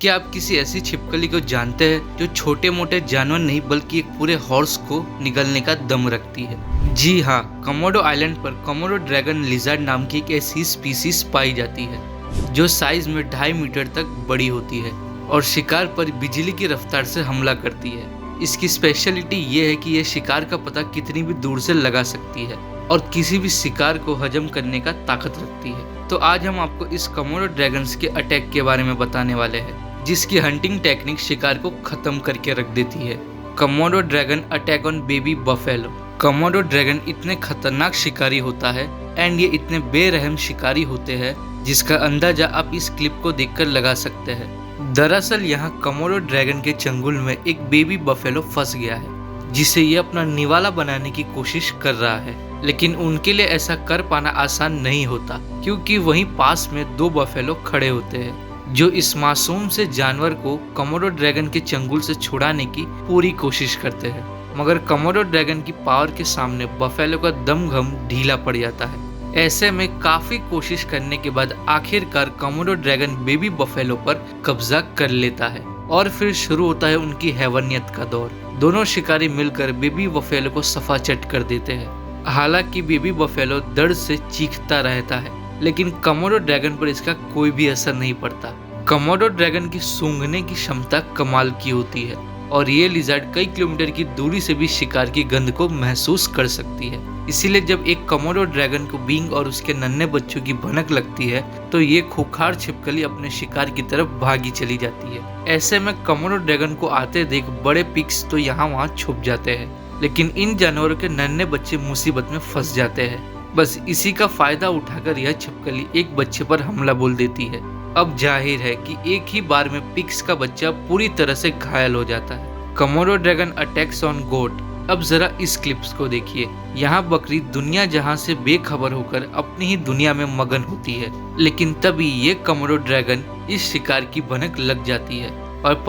क्या आप किसी ऐसी छिपकली को जानते हैं जो छोटे मोटे जानवर नहीं बल्कि एक पूरे हॉर्स को निगलने का दम रखती है? जी हाँ, कमोडो आइलैंड पर कमोडो ड्रैगन लिजर्ड नाम की एक ऐसी स्पीसीज पाई जाती है जो साइज में 2.5 मीटर तक बड़ी होती है और शिकार पर बिजली की रफ्तार से हमला करती है। इसकी स्पेशलिटी ये है कि यह शिकार का पता कितनी भी दूर से लगा सकती है और किसी भी शिकार को हजम करने का ताकत रखती है। तो आज हम आपको इस कमोडो ड्रैगन्स के अटैक के बारे में बताने वाले हैं जिसकी हंटिंग टेक्निक शिकार को खत्म करके रख देती है। Komodo dragon attack on baby buffalo. Komodo dragon इतने खतरनाक शिकारी होता है एंड ये इतने बेरहम शिकारी होते हैं जिसका अंदाजा आप इस क्लिप को देखकर लगा सकते हैं। दरअसल यहाँ कमोडो ड्रैगन के चंगुल में एक बेबी बफेलो फंस गया है जिसे ये अपना निवाला बनाने की कोशिश कर रहा है, लेकिन उनके लिए ऐसा कर पाना आसान नहीं होता क्योंकि वहीं पास में 2 बफेलो खड़े होते हैं जो इस मासूम से जानवर को कमोडो ड्रैगन के चंगुल से छुड़ाने की पूरी कोशिश करते हैं, मगर कमोडो ड्रैगन की पावर के सामने बफेलो का दमघम ढीला पड़ जाता है। ऐसे में काफी कोशिश करने के बाद आखिरकार कमोडो ड्रैगन बेबी बफेलो पर कब्जा कर लेता है और फिर शुरू होता है उनकी हैवानियत का दौर। दोनों शिकारी मिलकर बेबी बफेलो को सफा चट कर देते हैं। हालांकि बेबी बफेलो दर्द से चीखता रहता है लेकिन कमोडो ड्रैगन पर इसका कोई भी असर नहीं पड़ता। कमोडो ड्रैगन की सूंघने की क्षमता कमाल की होती है और ये लिजर्ड कई किलोमीटर की दूरी से भी शिकार की गंध को महसूस कर सकती है। इसीलिए जब एक कमोडो ड्रैगन को बींग और उसके नन्हे बच्चों की भनक लगती है तो ये खूंखार छिपकली अपने शिकार की तरफ भागी चली जाती है। ऐसे में कमोडो ड्रैगन को आते देख बड़े पिग्स तो यहाँ वहाँ छुप जाते हैं, लेकिन इन जानवरों के नन्हे बच्चे मुसीबत में फंस जाते हैं। बस इसी का फायदा उठाकर यह छिपकली एक बच्चे पर हमला बोल देती है। अब जाहिर है कि एक ही बार में पिग्स का बच्चा पूरी तरह से घायल हो जाता है। कमोडो ड्रैगन अटैक्स ऑन गोट। अब जरा इस क्लिप्स को देखिए। यहाँ बकरी दुनिया जहाँ से बेखबर होकर अपनी ही दुनिया में मगन होती है, लेकिन तभी ये कमोडो ड्रैगन इस शिकार की भनक लग जाती है और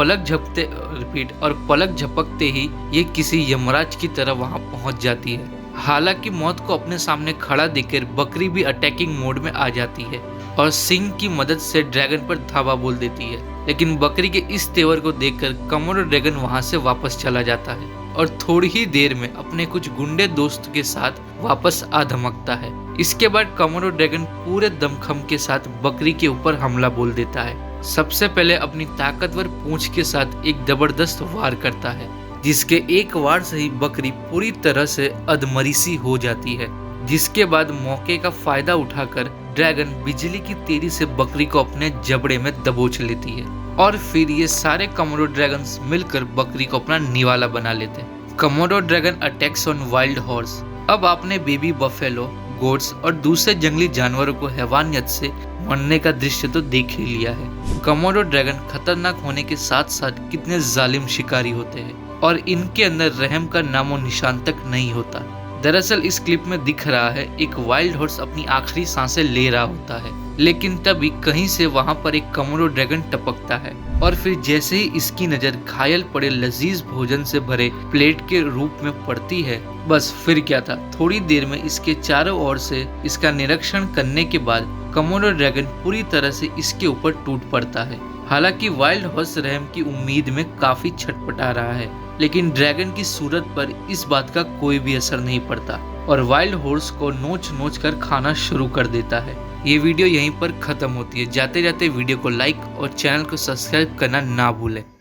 पलक झपकते ही ये किसी यमराज की तरह वहाँ पहुँच जाती है। हालांकि मौत को अपने सामने खड़ा देखकर बकरी भी अटैकिंग मोड में आ जाती है और सिंह की मदद से ड्रैगन पर धावा बोल देती है, लेकिन बकरी के इस तेवर को देखकर कमोडो ड्रैगन वहां से वापस चला जाता है और थोड़ी ही देर में अपने कुछ गुंडे दोस्त के साथ वापस आ धमकता है। इसके बाद कमोडो ड्रैगन पूरे दमखम के साथ बकरी के ऊपर हमला बोल देता है। सबसे पहले अपनी ताकतवर पूंछ के साथ एक जबरदस्त वार करता है जिसके एक वार से ही बकरी पूरी तरह से अधमरीसी हो जाती है, जिसके बाद मौके का फायदा उठाकर ड्रैगन बिजली की तेजी से बकरी को अपने जबड़े में दबोच लेती है और फिर ये सारे कमोडो ड्रैगन्स मिलकर बकरी को अपना निवाला बना लेते हैं। Komodo dragon attacks on wild horse. अब आपने बेबी बफेलो, गोट्स और दूसरे जंगली जानवरों को हैवानियत से मरने का दृश्य तो देख ही लिया है। कमोडो ड्रैगन खतरनाक होने के साथ साथ कितने जालिम शिकारी होते हैं और इनके अंदर रहम का नामो निशान तक नहीं होता। दरअसल इस क्लिप में दिख रहा है एक वाइल्ड हॉर्स अपनी आखिरी सांसें ले रहा होता है, लेकिन तभी कहीं से वहां पर एक कमोडो ड्रैगन टपकता है और फिर जैसे ही इसकी नजर घायल पड़े लजीज भोजन से भरे प्लेट के रूप में पड़ती है, बस फिर क्या था, थोड़ी देर में इसके चारों ओर से इसका निरीक्षण करने के बाद कमोडो ड्रैगन पूरी तरह से इसके ऊपर टूट पड़ता है। हालांकि वाइल्ड हॉर्स रहम की उम्मीद में काफी छटपटा रहा है, लेकिन ड्रैगन की सूरत पर इस बात का कोई भी असर नहीं पड़ता और वाइल्ड हॉर्स को नोच नोच कर खाना शुरू कर देता है। ये वीडियो यहीं पर खत्म होती है। जाते जाते वीडियो को लाइक और चैनल को सब्सक्राइब करना ना भूलें।